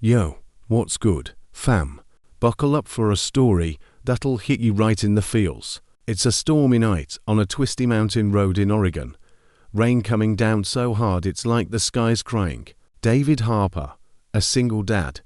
Yo, what's good, fam? Buckle up for a story that'll hit you right in the feels. It's a stormy night on a twisty mountain road in Oregon. Rain coming down so hard it's like the sky's crying. David Harper, a single dad,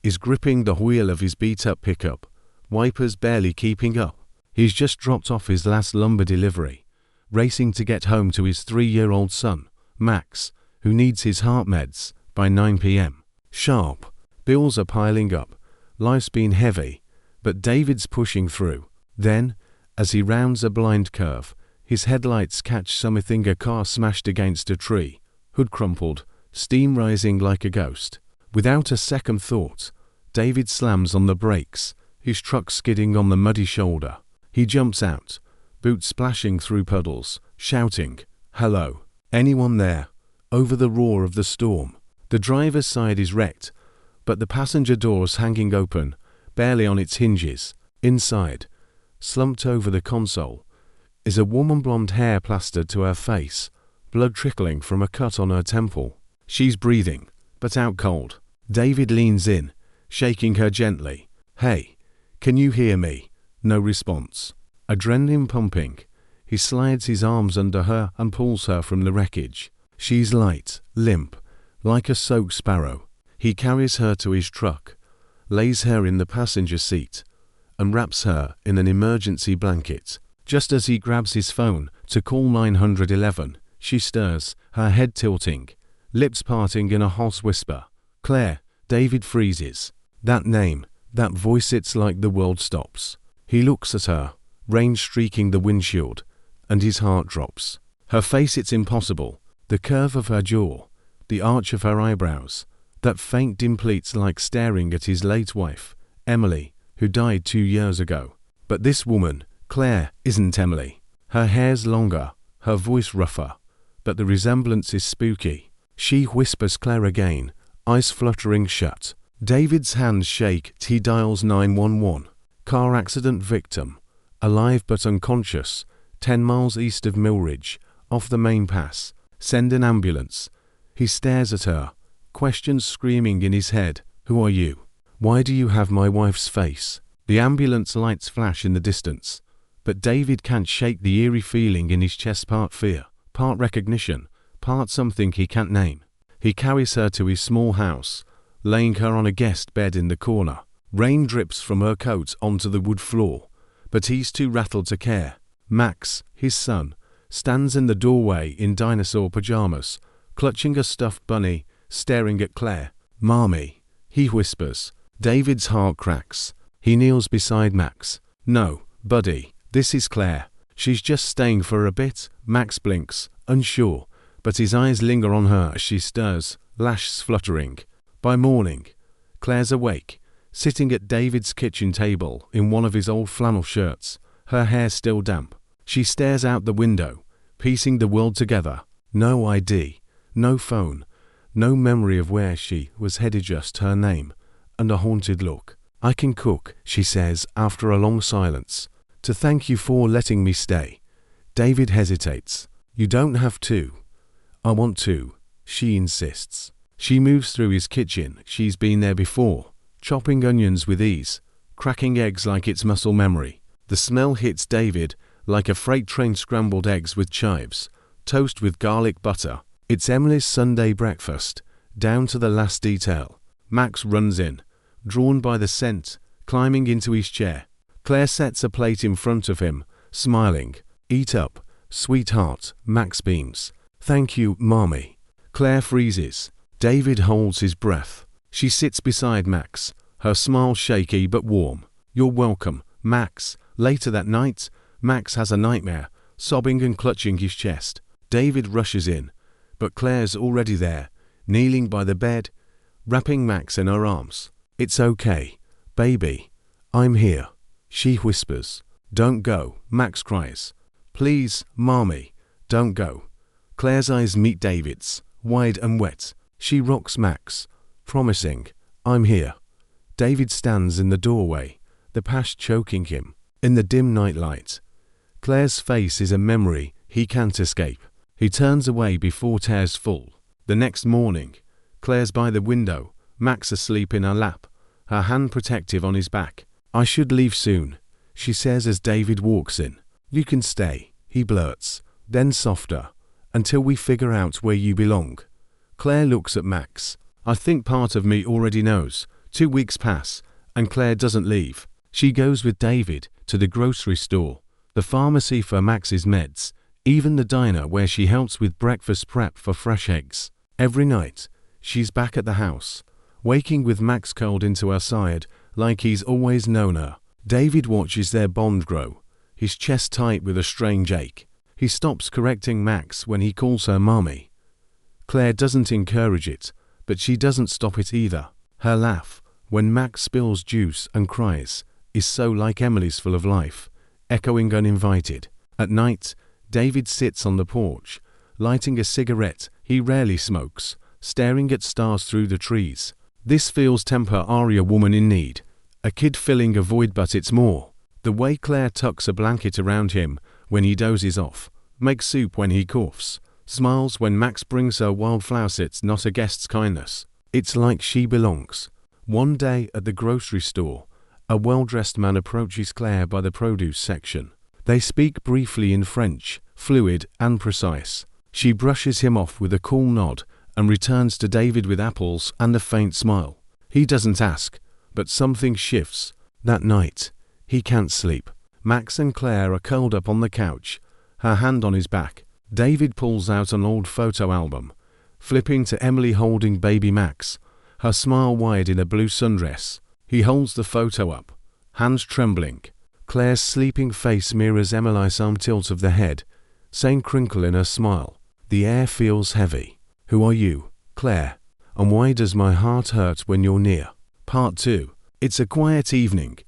is gripping the wheel of his beat-up pickup, wipers barely keeping up. He's just dropped off his last lumber delivery, racing to get home to his 3-year-old son, Max, who needs his heart meds by 9 p.m. sharp. Bills are piling up, life's been heavy, but David's pushing through. Then, as he rounds a blind curve, his headlights catch something. A car smashed against a tree, hood crumpled, steam rising like a ghost. Without a second thought, David slams on the brakes, his truck skidding on the muddy shoulder. He jumps out, boots splashing through puddles, shouting, "Hello, anyone there?" over the roar of the storm. The driver's side is wrecked, but the passenger door's hanging open, barely on its hinges. Inside, slumped over the console, is a woman, blonde hair plastered to her face, blood trickling from a cut on her temple. She's breathing, but out cold. David leans in, shaking her gently. "Hey, can you hear me?" No response. Adrenaline pumping, he slides his arms under her and pulls her from the wreckage. She's light, limp, like a soaked sparrow. He carries her to his truck, lays her in the passenger seat, and wraps her in an emergency blanket. Just as he grabs his phone to call 911, she stirs, her head tilting, lips parting in a hoarse whisper. "Claire." David freezes. That name, that voice, it's like the world stops. He looks at her, rain streaking the windshield, and his heart drops. Her face, it's impossible. The curve of her jaw, the arch of her eyebrows, that faint dimples like staring at his late wife, Emily, who died 2 years ago. But this woman, Claire, isn't Emily. Her hair's longer, her voice rougher, but the resemblance is spooky. She whispers Claire again, eyes fluttering shut. David's hands shake. He dials 911. Car accident victim, alive but unconscious, 10 miles east of Millridge, off the main pass. Send an ambulance. He stares at her, questions screaming in his head. "Who are you? Why do you have my wife's face?" The ambulance lights flash in the distance, but David can't shake the eerie feeling in his chest, part fear, part recognition, part something he can't name. He carries her to his small house, laying her on a guest bed in the corner. Rain drips from her coat onto the wood floor, but he's too rattled to care. Max, his son, stands in the doorway in dinosaur pajamas, clutching a stuffed bunny, staring at Claire. "Mommy," he whispers. David's heart cracks. He kneels beside Max. "No, buddy, this is Claire. She's just staying for a bit." Max blinks, unsure, but his eyes linger on her as she stirs, lashes fluttering. By morning, Claire's awake, sitting at David's kitchen table in one of his old flannel shirts, her hair still damp. She stares out the window, piecing the world together. No ID, no phone, no memory of where she was headed, just her name and a haunted look. "I can cook," she says after a long silence. "To thank you for letting me stay." David hesitates. "You don't have to." "I want to," she insists. She moves through his kitchen. She's been there before, chopping onions with ease, cracking eggs like it's muscle memory. The smell hits David like a freight train. Scrambled eggs with chives, toast with garlic butter. It's Emily's Sunday breakfast, down to the last detail. Max runs in, drawn by the scent, climbing into his chair. Claire sets a plate in front of him, smiling. "Eat up, sweetheart." Max beams. "Thank you, Mommy." Claire freezes. David holds his breath. She sits beside Max, her smile shaky but warm. "You're welcome, Max." Later that night, Max has a nightmare, sobbing and clutching his chest. David rushes in, but Claire's already there, kneeling by the bed, wrapping Max in her arms. "It's okay, baby. I'm here," she whispers. "Don't go," Max cries. "Please, Mommy, don't go." Claire's eyes meet David's, wide and wet. She rocks Max, promising, "I'm here." David stands in the doorway, the past choking him. In the dim nightlight, Claire's face is a memory he can't escape. He turns away before tears full. The next morning, Claire's by the window, Max asleep in her lap, her hand protective on his back. "I should leave soon," she says as David walks in. "You can stay," he blurts, then softer, "until we figure out where you belong." Claire looks at Max. "I think part of me already knows." 2 weeks pass, and Claire doesn't leave. She goes with David to the grocery store, the pharmacy for Max's meds, even the diner where she helps with breakfast prep for fresh eggs. Every night, she's back at the house, waking with Max curled into her side like he's always known her. David watches their bond grow, his chest tight with a strange ache. He stops correcting Max when he calls her mommy. Claire doesn't encourage it, but she doesn't stop it either. Her laugh, when Max spills juice and cries, is so like Emily's, full of life, echoing uninvited. At night, David sits on the porch, lighting a cigarette he rarely smokes, staring at stars through the trees. This feels temporary, a woman in need, a kid filling a void, but it's more. The way Claire tucks a blanket around him when he dozes off, makes soup when he coughs, smiles when Max brings her wildflowers. It's not a guest's kindness. It's like she belongs. One day at the grocery store, a well-dressed man approaches Claire by the produce section. They speak briefly in French, fluid and precise. She brushes him off with a cool nod and returns to David with apples and a faint smile. He doesn't ask, but something shifts. That night, he can't sleep. Max and Claire are curled up on the couch, her hand on his back. David pulls out an old photo album, flipping to Emily holding baby Max, her smile wide in a blue sundress. He holds the photo up, hands trembling. Claire's sleeping face mirrors Emily's arm tilt of the head, same crinkle in her smile. The air feels heavy. "Who are you, Claire? And why does my heart hurt when you're near?" Part 2. It's a quiet evening,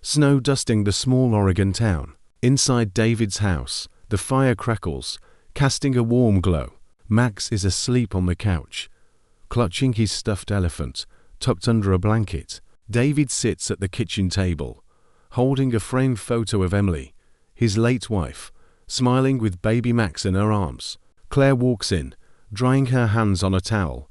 snow dusting the small Oregon town. Inside David's house, the fire crackles, casting a warm glow. Max is asleep on the couch, clutching his stuffed elephant, tucked under a blanket. David sits at the kitchen table, holding a framed photo of Emily, his late wife, smiling with baby Max in her arms. Claire walks in, drying her hands on a towel,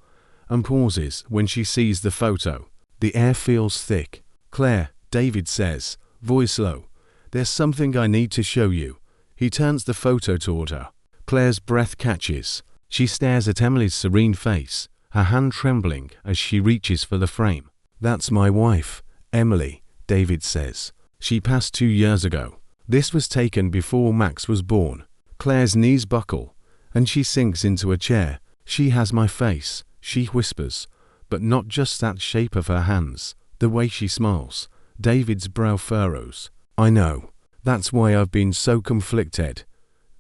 and pauses when she sees the photo. The air feels thick. "Claire," David says, voice low, "there's something I need to show you." He turns the photo toward her. Claire's breath catches. She stares at Emily's serene face, her hand trembling as she reaches for the frame. "That's my wife, Emily," David says. "She passed 2 years ago. This was taken before Max was born." Claire's knees buckle, and she sinks into a chair. "She has my face," she whispers, but not just that shape of her hands, the way she smiles. David's brow furrows. "I know. That's why I've been so conflicted."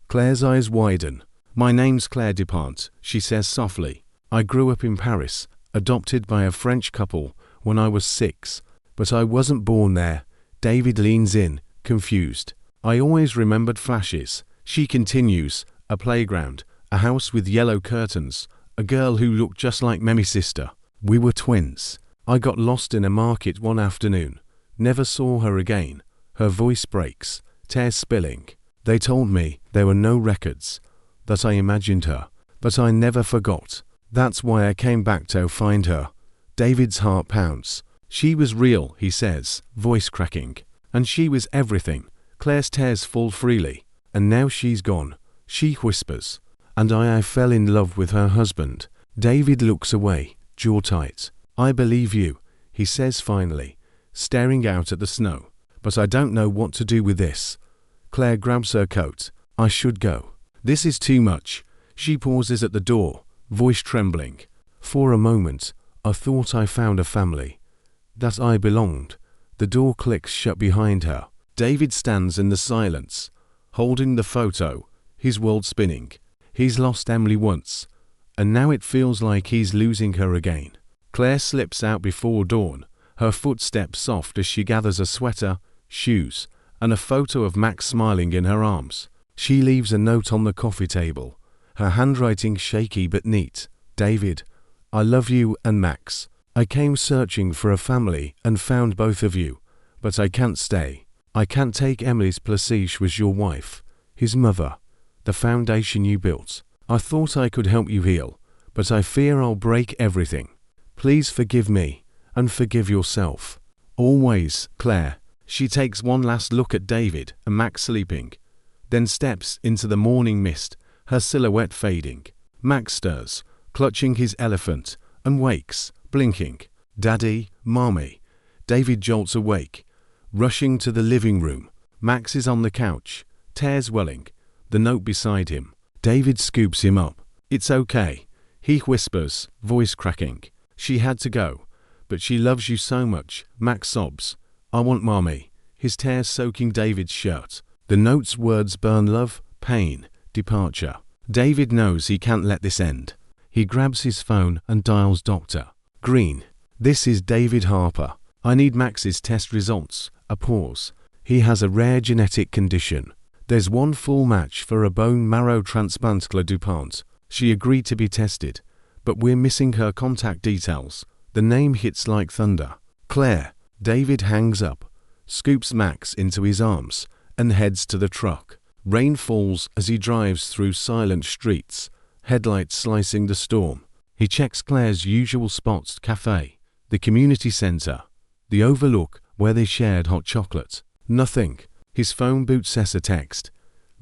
Claire's eyes widen. "My name's Claire Dupont," she says softly. "I grew up in Paris, adopted by a French couple when I was 6, but I wasn't born there." David leans in, confused. "I always remembered flashes," she continues, "a playground, a house with yellow curtains, a girl who looked just like Memi's sister. We were twins. I got lost in a market one afternoon, never saw her again." Her voice breaks, tears spilling. "They told me there were no records, that I imagined her, but I never forgot. That's why I came back to find her." David's heart pounds. "She was real," he says, voice cracking. "And she was everything." Claire's tears fall freely. "And now she's gone," she whispers. "And I fell in love with her husband." David looks away, jaw tight. "I believe you," he says finally, staring out at the snow. "But I don't know what to do with this." Claire grabs her coat. "I should go. This is too much." She pauses at the door, voice trembling. "For a moment, I thought I found a family, that I belonged." The door clicks shut behind her. David stands in the silence, holding the photo, his world spinning. He's lost Emily once, and now it feels like he's losing her again. Claire slips out before dawn, her footsteps soft as she gathers a sweater, shoes, and a photo of Max smiling in her arms. She leaves a note on the coffee table, her handwriting shaky but neat. "David, I love you and Max. I came searching for a family and found both of you, but I can't stay. I can't take Emily's place. She was your wife, his mother, the foundation you built. I thought I could help you heal, but I fear I'll break everything. Please forgive me, and forgive yourself. Always, Claire. She takes one last look at David and Max sleeping, then steps into the morning mist, her silhouette fading. Max stirs, clutching his elephant, and wakes, blinking. Daddy, Mommy. David jolts awake, rushing to the living room. Max is on the couch, tears welling, the note beside him. David scoops him up. It's okay, he whispers, voice cracking. She had to go, but she loves you so much. Max sobs. I want Mommy. His tears soaking David's shirt. The note's words burn love, pain, departure. David knows he can't let this end. He grabs his phone and dials Dr. Green. This is David Harper. I need Max's test results. A pause. He has a rare genetic condition. There's one full match for a bone marrow transplant. Claire DuPont. She agreed to be tested, but we're missing her contact details. The name hits like thunder. Claire. David hangs up, scoops Max into his arms, and heads to the truck. Rain falls as he drives through silent streets, headlights slicing the storm. He checks Claire's usual spots: cafe, the community center, the overlook where they shared hot chocolate. Nothing. His phone boots says a text.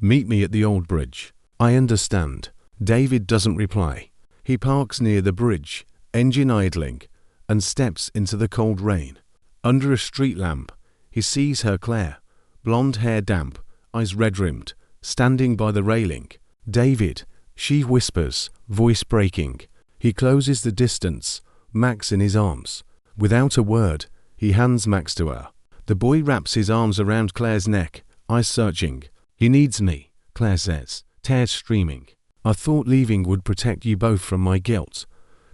Meet me at the old bridge. I understand. David doesn't reply. He parks near the bridge, engine idling, and steps into the cold rain. Under a street lamp, he sees her, Claire, blonde hair damp, eyes red-rimmed, standing by the railing. David, she whispers, voice breaking. He closes the distance, Max in his arms. Without a word, he hands Max to her. The boy wraps his arms around Claire's neck, eyes searching. He needs me, Claire says, tears streaming. I thought leaving would protect you both from my guilt.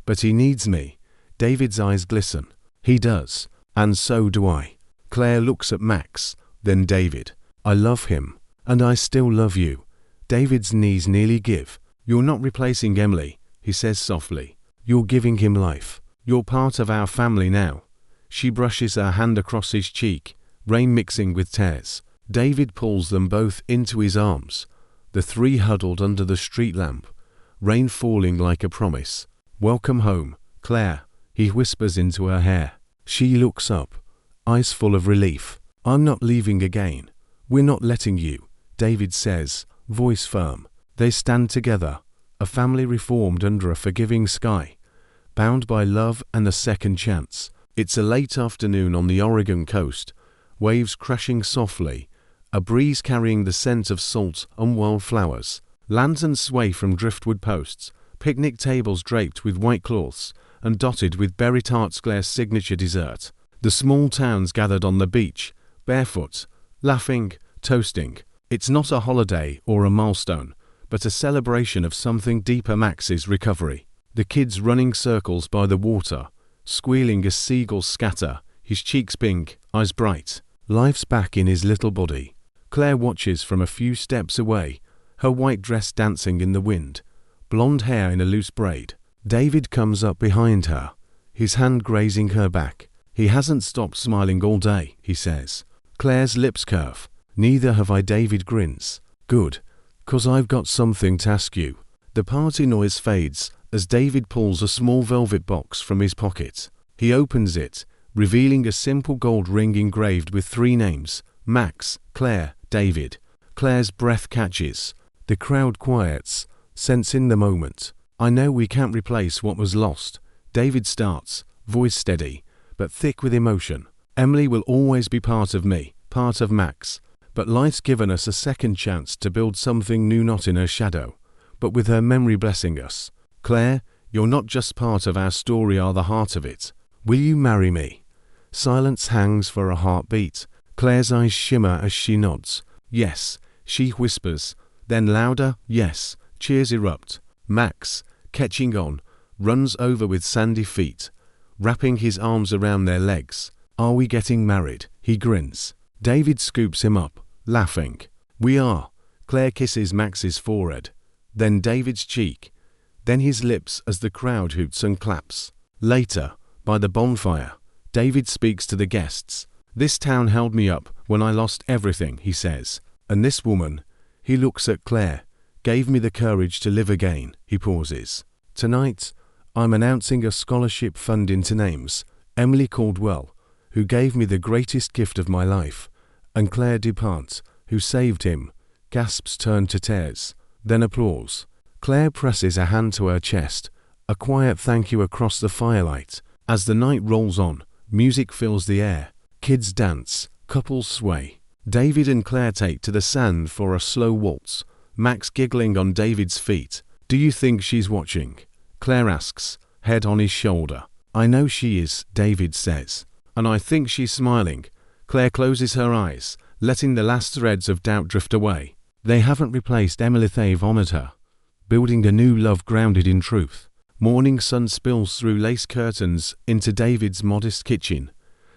But he needs me. David's eyes glisten. He does. And so do I. Claire looks at Max, then David. I love him. And I still love you. David's knees nearly give. You're not replacing Emily, he says softly. You're giving him life. You're part of our family now. She brushes her hand across his cheek, rain mixing with tears. David pulls them both into his arms. The three huddled under the street lamp, rain falling like a promise. Welcome home, Claire, he whispers into her hair. She looks up, eyes full of relief. I'm not leaving again. We're not letting you, David says, voice firm. They stand together, a family reformed under a forgiving sky, bound by love and a second chance. It's a late afternoon on the Oregon coast, waves crashing softly, a breeze carrying the scent of salt and wildflowers. Lanterns sway from driftwood posts, picnic tables draped with white cloths and dotted with berry tarts. Claire's signature dessert. The small towns gathered on the beach, barefoot, laughing, toasting. It's not a holiday or a milestone, but a celebration of something deeper: Max's recovery. The kids running circles by the water, squealing as seagulls scatter, his cheeks pink, eyes bright. Life's back in his little body. Claire watches from a few steps away, her white dress dancing in the wind, blonde hair in a loose braid. David comes up behind her, his hand grazing her back. He hasn't stopped smiling all day, he says. Claire's lips curve. Neither have I. David grins. Good, 'cause I've got something to ask you. The party noise fades as David pulls a small velvet box from his pocket. He opens it, revealing a simple gold ring engraved with three names: Max, Claire, David. Claire's breath catches. The crowd quiets, sensing the moment. I know we can't replace what was lost. David starts, voice steady, but thick with emotion. Emily will always be part of me, part of Max. But life's given us a second chance to build something new, not in her shadow, but with her memory blessing us. Claire, you're not just part of our story, are the heart of it. Will you marry me? Silence hangs for a heartbeat. Claire's eyes shimmer as she nods. Yes, she whispers. Then louder, yes. Cheers erupt. Max, catching on, runs over with sandy feet, wrapping his arms around their legs. Are we getting married? He grins. David scoops him up, laughing. We are. Claire kisses Max's forehead, then David's cheek, then his lips as the crowd hoots and claps. Later, by the bonfire, David speaks to the guests. This town held me up when I lost everything, he says. And this woman, he looks at Claire, gave me the courage to live again. He pauses. Tonight, I'm announcing a scholarship fund into names: Emily Caldwell, who gave me the greatest gift of my life, and Claire DuPont, who saved him. Gasps turn to tears, then applause. Claire presses a hand to her chest, a quiet thank you across the firelight. As the night rolls on, music fills the air. Kids dance, couples sway. David and Claire take to the sand for a slow waltz, Max giggling on David's feet. Do you think she's watching? Claire asks, head on his shoulder. I know she is, David says. And I think she's smiling. Claire closes her eyes, letting the last threads of doubt drift away. They haven't replaced Emily, they've honored her, building a new love grounded in truth. Morning sun spills through lace curtains into David's modest kitchen,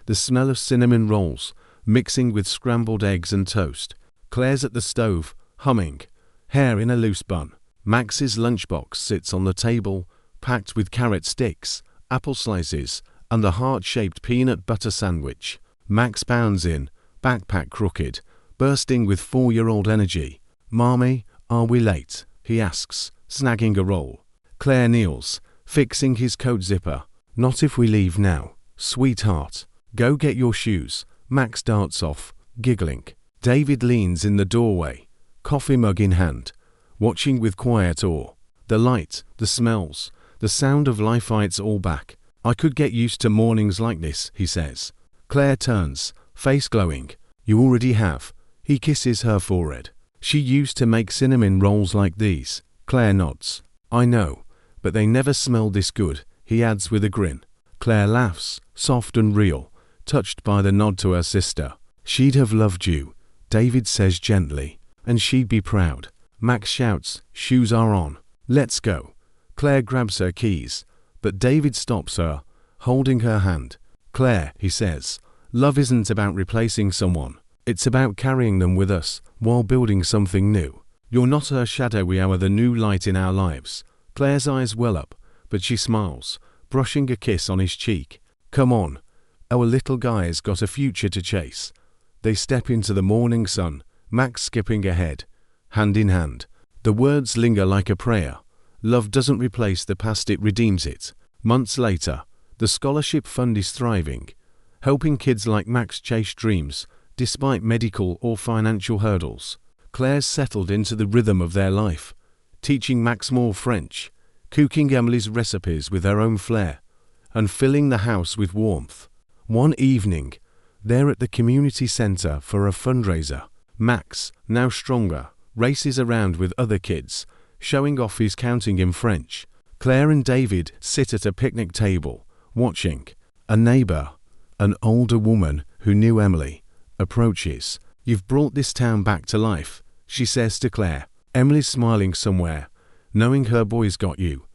the smell of cinnamon rolls mixing with scrambled eggs and toast. Claire's at the stove, humming, hair in a loose bun. Max's lunchbox sits on the table, packed with carrot sticks, apple slices, and the heart-shaped peanut butter sandwich. Max bounds in, backpack crooked, bursting with 4-year-old energy. Mommy, are we late? He asks, snagging a roll. Claire kneels, fixing his coat zipper. Not if we leave now, sweetheart. Go get your shoes. Max darts off, giggling. David leans in the doorway, coffee mug in hand, watching with quiet awe. The light, the smells, the sound of life fights all back. I could get used to mornings like this, he says. Claire turns, face glowing. You already have. He kisses her forehead. She used to make cinnamon rolls like these. Claire nods. I know, but they never smelled this good, he adds with a grin. Claire laughs, soft and real, touched by the nod to her sister. She'd have loved you, David says gently, and she'd be proud. Max shouts, shoes are on. Let's go. Claire grabs her keys, but David stops her, holding her hand. Claire, he says, love isn't about replacing someone. It's about carrying them with us while building something new. You're not her shadow, we are the new light in our lives. Claire's eyes well up, but she smiles, brushing a kiss on his cheek. Come on. Our little guy's got a future to chase. They step into the morning sun, Max skipping ahead, hand in hand. The words linger like a prayer. Love doesn't replace the past, it redeems it. Months later, the scholarship fund is thriving, helping kids like Max chase dreams, despite medical or financial hurdles. Claire's settled into the rhythm of their life, teaching Max more French, cooking Emily's recipes with her own flair, and filling the house with warmth. One evening, they're at the community center for a fundraiser. Max, now stronger, races around with other kids, showing off his counting in French. Claire and David sit at a picnic table, watching. A neighbor, an older woman who knew Emily, approaches. You've brought this town back to life, she says to Claire. Emily's smiling somewhere, knowing her boy's got you.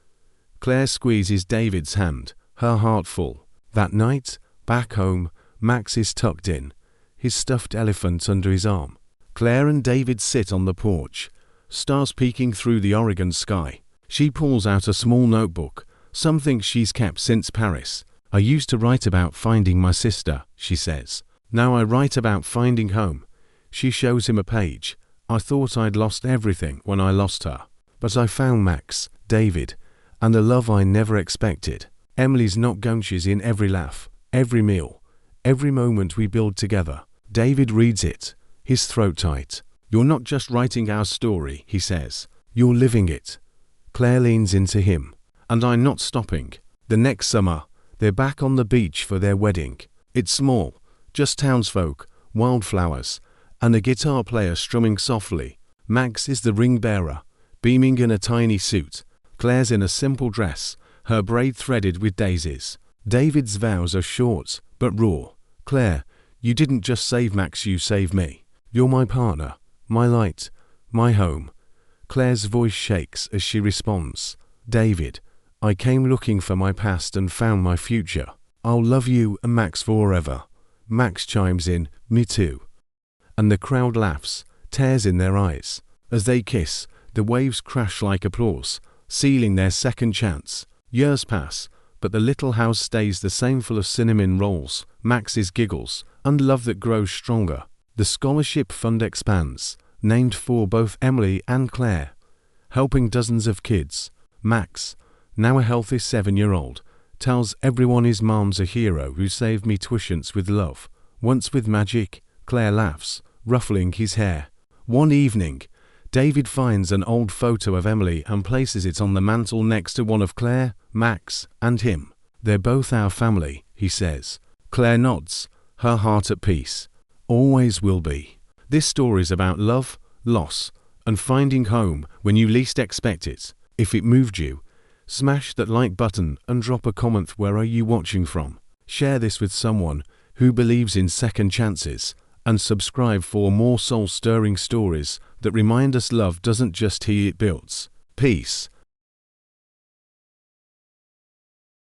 Claire squeezes David's hand, her heart full. That night, back home, Max is tucked in, his stuffed elephant under his arm. Claire and David sit on the porch, stars peeking through the Oregon sky. She pulls out a small notebook, something she's kept since Paris. I used to write about finding my sister, she says. Now I write about finding home. She shows him a page. I thought I'd lost everything when I lost her. But I found Max, David, and the love I never expected. Emily's not gone, she's in every laugh, every meal, every moment we build together. David reads it, his throat tight. You're not just writing our story, he says. You're living it. Claire leans into him. And I'm not stopping. The next summer, they're back on the beach for their wedding. It's small, just townsfolk, wildflowers, and a guitar player strumming softly. Max is the ring bearer, beaming in a tiny suit. Claire's in a simple dress, her braid threaded with daisies. David's vows are short, but raw. Claire, you didn't just save Max, you saved me. You're my partner, my light, my home. Claire's voice shakes as she responds. David, I came looking for my past and found my future. I'll love you and Max forever. Max chimes in, me too. And the crowd laughs, tears in their eyes. As they kiss, the waves crash like applause, sealing their second chance. Years pass, but the little house stays the same, full of cinnamon rolls, Max's giggles, and love that grows stronger. The scholarship fund expands, named for both Emily and Claire, helping dozens of kids. Max, now a healthy 7-year-old, tells everyone his mom's a hero who saved me tuitions with love. Once with magic, Claire laughs, ruffling his hair. One evening, David finds an old photo of Emily and places it on the mantel next to one of Claire, Max, and him. They're both our family, he says. Claire nods, her heart at peace. Always will be. This story's about love, loss, and finding home when you least expect it. If it moved you, smash that like button and drop a comment. Where are you watching from? Share this with someone who believes in second chances, and subscribe for more soul-stirring stories that remind us love doesn't just heal, it builds. Peace.